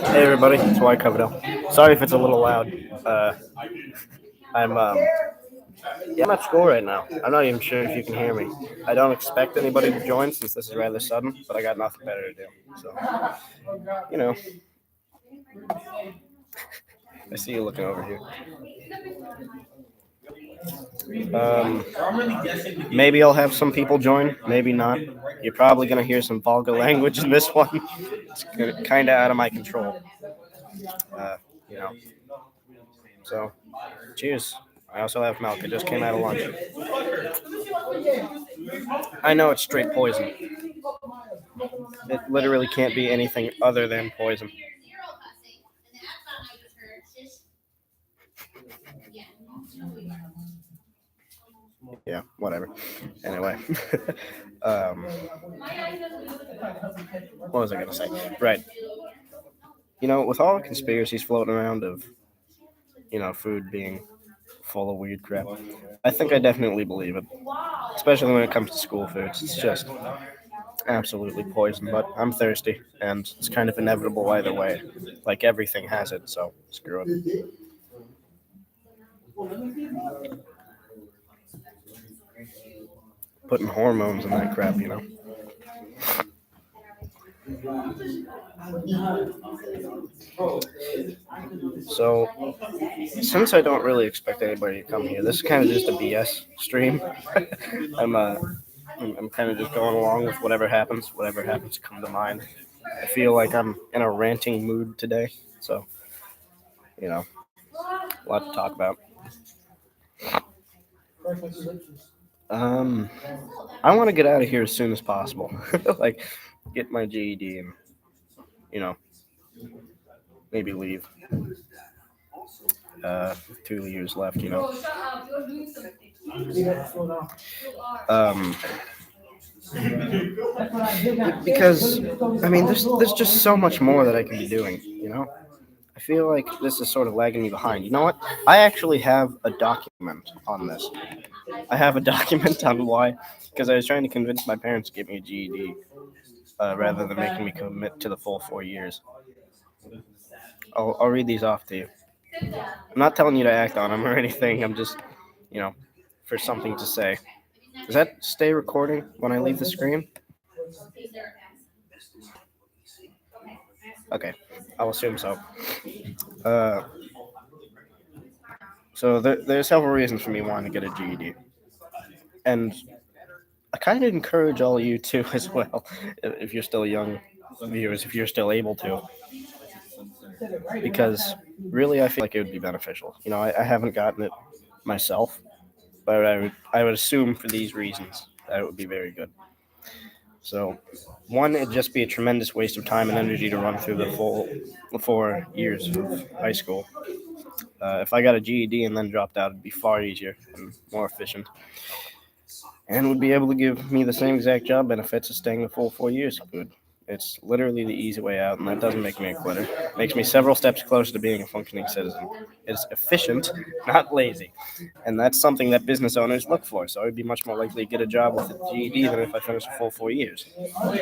Hey everybody, it's White Coverdale. Sorry if it's a little loud. I'm at school right now. I'm not even sure if you can hear me. I don't expect anybody to join since this is rather sudden, but I got nothing better to do. So, you know, I see you looking over here. Maybe I'll have some people join, maybe not. You're probably gonna hear some vulgar language in this one. It's kind of out of my control. Uh, you know. So, cheers. I also have milk. It just came out of lunch. I know it's straight poison. It literally can't be anything other than poison. Yeah, whatever. Anyway, um, what was I gonna say? Right. With all the conspiracies floating around of food being full of weird crap, I think I definitely believe it. Especially when it comes to school foods, it's just absolutely poison. But I'm thirsty, and it's kind of inevitable either way. Like everything has it, so screw it. Putting hormones in that crap. So, since I don't really expect anybody to come here, this is kind of just a BS stream. I'm uh, I'm kind of just going along with whatever happens come to mind. I feel like I'm in a ranting mood today, so a lot to talk about. Um, I want to get out of here as soon as possible. Like, get my GED and you know maybe leave. 2 years left. Um, because I mean, there's just so much more that I can be doing. I feel like this is sort of lagging me behind. You know what? I actually have a document on this. I have a document on why, because I was trying to convince my parents to give me a GED rather than making me commit to the full 4 years. I'll read these off to you. I'm not telling you to act on them or anything. I'm just, you know, for something to say. Does that stay recording when I leave the screen? Okay, I'll assume so. Uh, so there are several reasons for me wanting to get a GED, and I kind of encourage all you to as well, if you're still young viewers, if you're still able to, because really I feel like it would be beneficial. I haven't gotten it myself, but I would assume for these reasons that it would be very good. So, one, it'd just be a tremendous waste of time and energy to run through the full 4 years of high school. If I got a GED and then dropped out, it'd be far easier and more efficient, and would be able to give me the same exact job benefits as staying the full 4 years. Good. It's literally the easy way out, and that doesn't make me a quitter. It makes me several steps closer to being a functioning citizen. It's efficient, not lazy. And that's something that business owners look for, so I'd be much more likely to get a job with a GED than if I finished a full 4 years.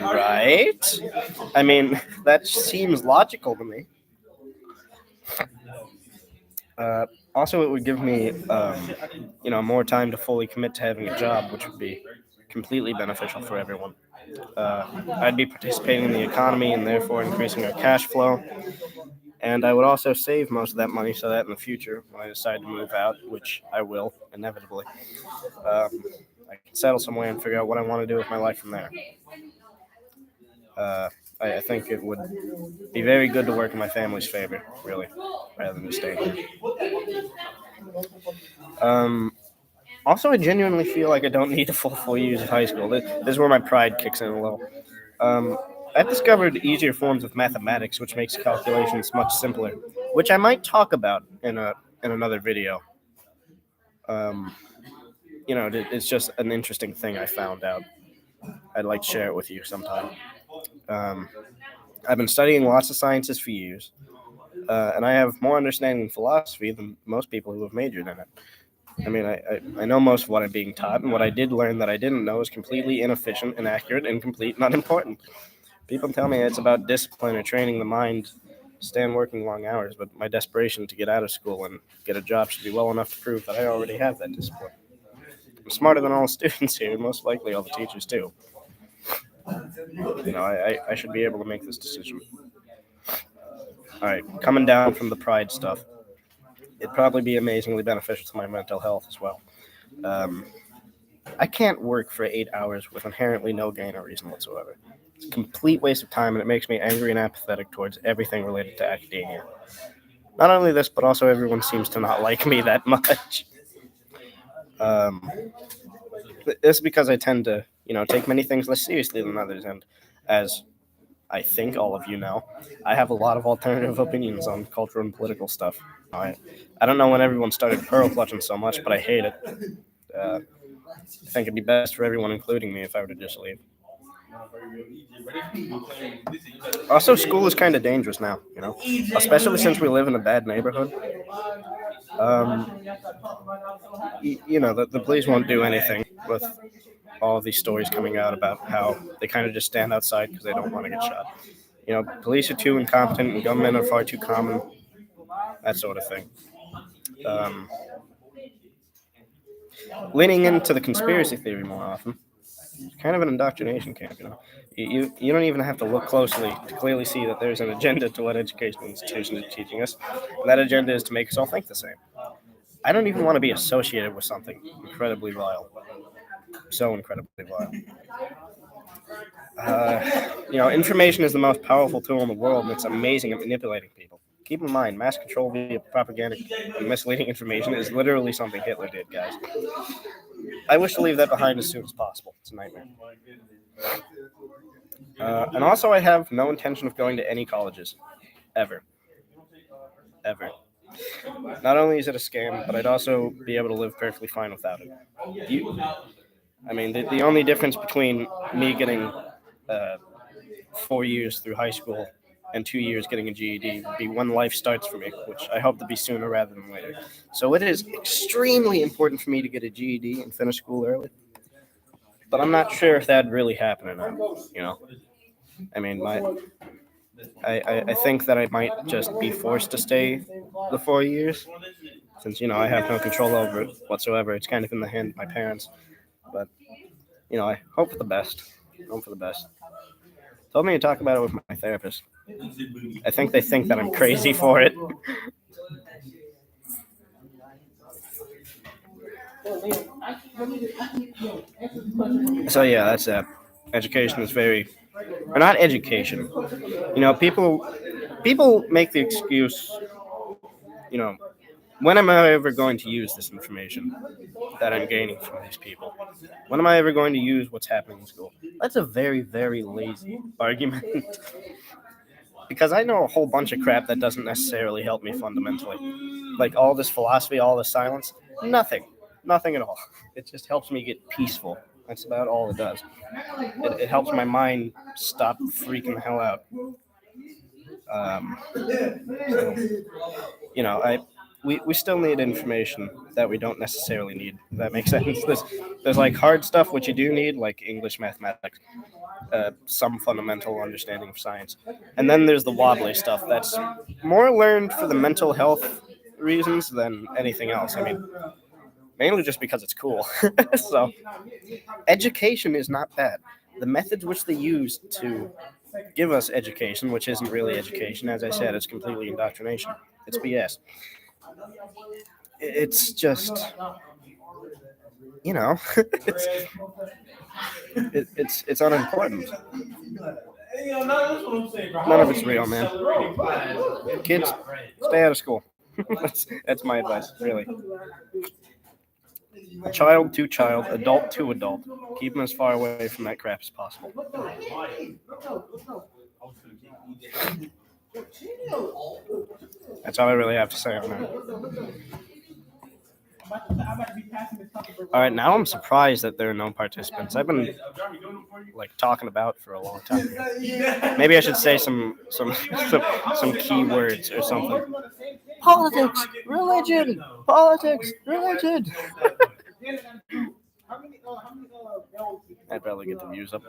Right? I mean, that seems logical to me. Also, it would give me, more time to fully commit to having a job, which would be completely beneficial for everyone. I'd be participating in the economy and therefore increasing our cash flow. And I would also save most of that money so that in the future, when I decide to move out, which I will inevitably, I can settle somewhere and figure out what I want to do with my life from there. Uh, I think it would be very good to work in my family's favor, really, rather than just staying here. Also, I genuinely feel like I don't need the full 4 years of high school. This is where my pride kicks in a little. I've discovered easier forms of mathematics, which makes calculations much simpler, which I might talk about in another video. It's just an interesting thing I found out. I'd like to share it with you sometime. Um, I've been studying lots of sciences for years, and I have more understanding in philosophy than most people who have majored in it. I mean, I know most of what I'm being taught, and what I did learn that I didn't know is completely inefficient, inaccurate, incomplete, and unimportant. People tell me it's about discipline or training the mind to stand working long hours, but my desperation to get out of school and get a job should be well enough to prove that I already have that discipline. I'm smarter than all the students here, and most likely all the teachers too. I should be able to make this decision. All right, coming down from the pride stuff, it'd probably be amazingly beneficial to my mental health as well. Um, I can't work for 8 hours with inherently no gain or reason whatsoever. It's a complete waste of time, and it makes me angry and apathetic towards everything related to academia. Not only this, but also everyone seems to not like me that much. Um, this is because I tend to, take many things less seriously than others, and as I think all of you know, I have a lot of alternative opinions on cultural and political stuff. I don't know when everyone started pearl clutching so much, but I hate it. I think it'd be best for everyone, including me, if I were to just leave. Also, school is kind of dangerous now, especially since we live in a bad neighborhood. The police won't do anything with all of these stories coming out about how they kind of just stand outside because they don't want to get shot. Police are too incompetent and gunmen are far too common, that sort of thing. Leaning into the conspiracy theory more often. It's kind of an indoctrination camp, You don't even have to look closely to clearly see that there's an agenda to what educational institutions are teaching us, and that agenda is to make us all think the same. I don't even want to be associated with something incredibly vile. So incredibly vile. Information is the most powerful tool in the world, and it's amazing at manipulating people. Keep in mind, mass control via propaganda and misleading information is literally something Hitler did, guys. I wish to leave that behind as soon as possible. It's a nightmare. And also, I have no intention of going to any colleges. Ever. Ever. Not only is it a scam, but I'd also be able to live perfectly fine without it. The only difference between me getting 4 years through high school and 2 years getting a GED would be when life starts for me, which I hope to be sooner rather than later. So it is extremely important for me to get a GED and finish school early. But I'm not sure if that'd really happen or not, I think that I might just be forced to stay the 4 years, since, I have no control over it whatsoever. It's kind of in the hand of my parents. But, I hope for the best. Told me to talk about it with my therapist. I think they think that I'm crazy for it. So yeah, that's that. Education is or not education. People make the excuse, when am I ever going to use this information that I'm gaining from these people? When am I ever going to use what's happening in school? That's a very, very lazy argument. Because I know a whole bunch of crap that doesn't necessarily help me fundamentally. Like all this philosophy, all this silence, nothing at all. It just helps me get peaceful. That's about all it does. It helps my mind stop freaking the hell out. We still need information that we don't necessarily need. If that makes sense. There's like hard stuff which you do need, like English, mathematics, some fundamental understanding of science, and then there's the wobbly stuff that's more learned for the mental health reasons than anything else. Mainly just because it's cool. So, education is not bad. The methods which they use to give us education, which isn't really education, as I said, it's completely indoctrination. It's BS. It's just, it's unimportant. None of it's real, man. Kids, stay out of school. That's my advice, really. Child to child, adult to adult. Keep them as far away from that crap as possible. That's all I really have to say on that. All right, now I'm surprised that there are no participants. I've been talking about for a long time. Maybe I should say some key words or something. Politics, religion, politics, religion. I'd probably get the views up.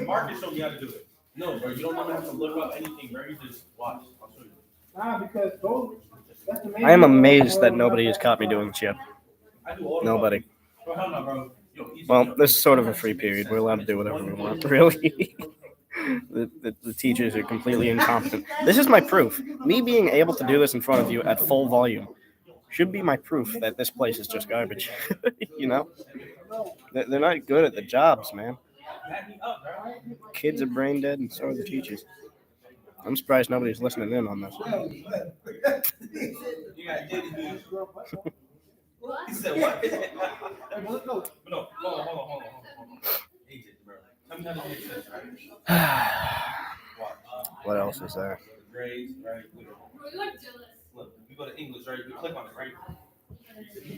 Marcus showed me how to do it. No, bro, you don't even have to look up anything, bro. You just watch. I'll show you. I am amazed that nobody has caught me doing this yet. I do all the Nobody. Bro, hell no, bro. Yo, Well, this is sort of a free period. We're allowed to do whatever we want, really. The teachers are completely incompetent. This is my proof. Me being able to do this in front of you at full volume should be my proof that this place is just garbage. You know? They're not good at the jobs, man. Kids are brain dead, and so are the teachers. I'm surprised nobody's listening in on this. He said what? No, hold on. AJ, bro. Tell me how to do this, right? What else is there? Grades, right? Look, you go to English, right? You click on it, right?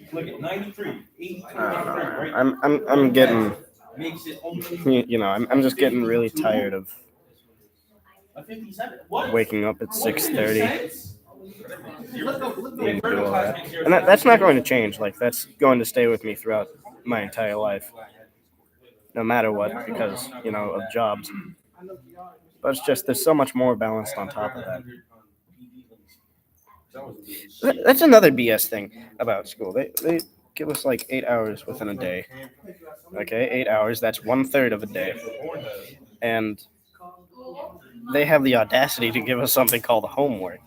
Click it. 93, 83, right? I'm getting, Makes it only you know, I'm just getting really tired of a 57. What? waking up at 6:30 and do all that. And And that's not going to change. Like, that's going to stay with me throughout my entire life, no matter what, because, you know, of jobs. But it's just, there's so much more balanced on top of that. That's another BS thing about school. They give us like 8 hours within a day. Okay, 8 hours, that's 1/3 of a day. And they have the audacity to give us something called homework,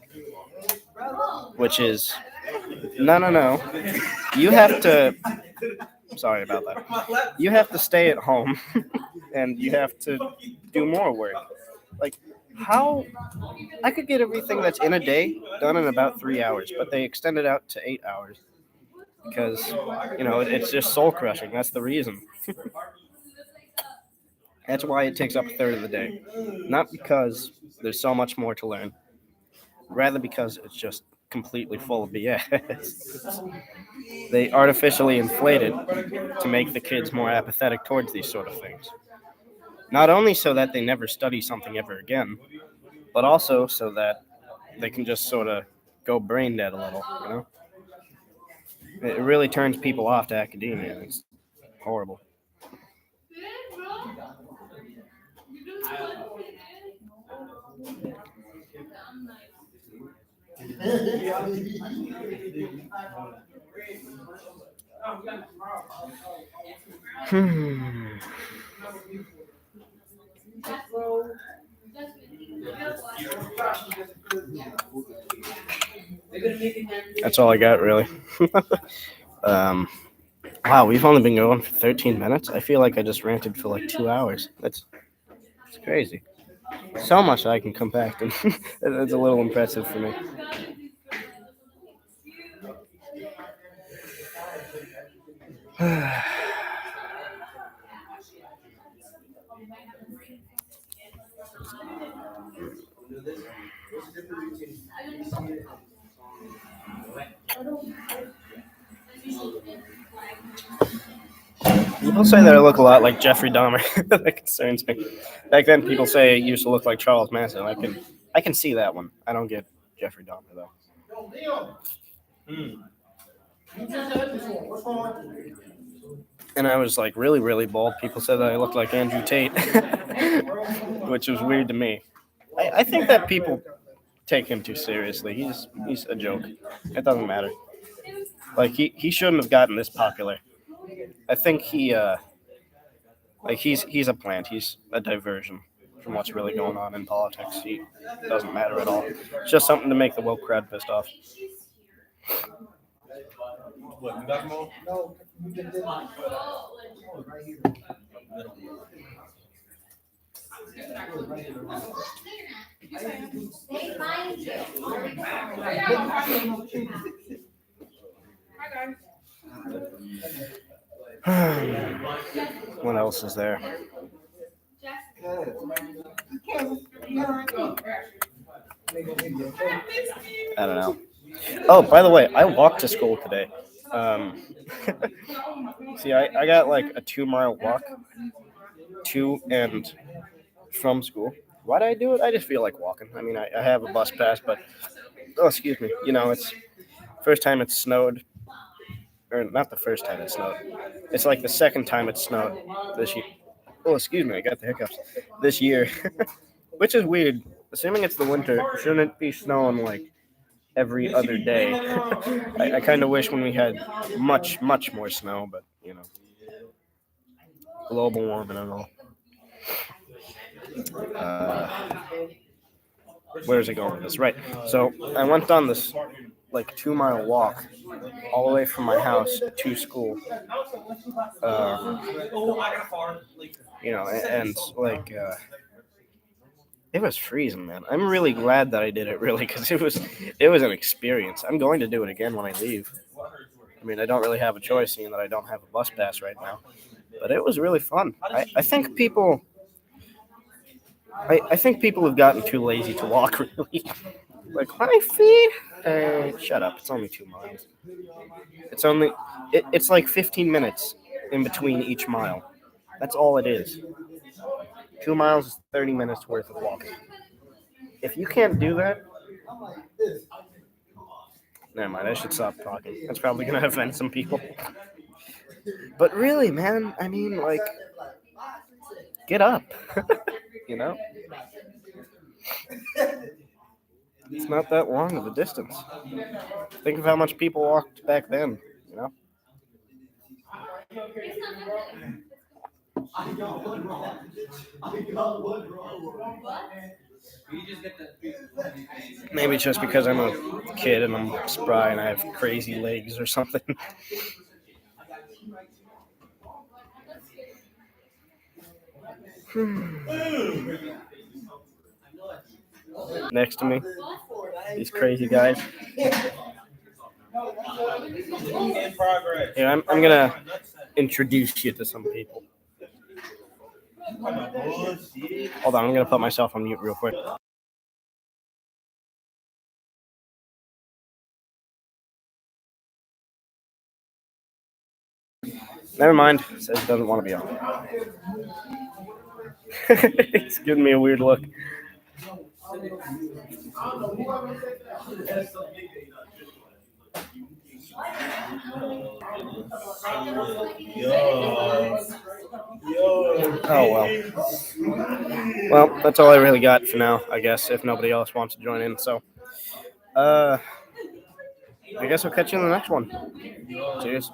which is, no. You have to, sorry about that. You have to stay at home and you have to do more work. Like, how? I could get everything that's in a day done in about 3 hours, but they extend it out to 8 hours because, you know, it's just soul crushing. That's the reason. That's why it takes up 1/3 of the day. Not because there's so much more to learn, rather because it's just completely full of BS. They artificially inflate it to make the kids more apathetic towards these sort of things. Not only so that they never study something ever again, but also so that they can just sort of go brain dead a little, you know? It really turns people off to academia. It's horrible. That's all I got, really. Wow, we've only been going for 13 minutes. I feel like I just ranted for like 2 hours. That's crazy. So much I can compact, and that's a little impressive for me. People say that I look a lot like Jeffrey Dahmer. That concerns me. Back then, people say I used to look like Charles Manson. I can see that one. I don't get Jeffrey Dahmer though. And I was like really, really bald. People said that I looked like Andrew Tate, which was weird to me. I think that people take him too seriously. He's a joke. It doesn't matter. Like he shouldn't have gotten this popular. I think he's a plant. He's a diversion from what's really going on in politics. He doesn't matter at all. It's just something to make the woke crowd pissed off. What, you got more? No. What else is there? I don't know. Oh, by the way, I walked to school today. See, I got like a 2-mile walk, to and from school. Why do I do it? I just feel like walking. I mean, I have a bus pass, but oh, excuse me. It's first time it snowed, or not the first time it snowed. It's like the second time it snowed this year. Oh, excuse me, I got the hiccups. This year, which is weird. Assuming it's the winter, shouldn't it be snowing like every other day? I kind of wish when we had much, much more snow, but global warming and all. Where's it going with this? Right. So I went on this like 2 mile walk all the way from my house to school. And like it was freezing, man. I'm really glad that I did it, really, because it was an experience. I'm going to do it again when I leave. I mean, I don't really have a choice, seeing that I don't have a bus pass right now. But it was really fun. I think people. I think people have gotten too lazy to walk. Really, like my feet. Shut up! It's only 2 miles. It's like 15 minutes in between each mile. That's all it is. 2 miles is 30 minutes worth of walking. If you can't do that, never mind. I should stop talking. That's probably gonna offend some people. But really, man, I mean, like, get up. you know, it's not that long of a distance. Think of how much people walked back then. Maybe it's just because I'm a kid and I'm spry and I have crazy legs or something. Next to me, these crazy guys. In progress. Yeah, I'm gonna introduce you to some people. Hold on, I'm gonna put myself on mute real quick. Never mind. It says it doesn't want to be on. It's giving me a weird look. Oh well. Well, that's all I really got for now, I guess, if nobody else wants to join in. So, I guess I'll catch you in the next one. Cheers.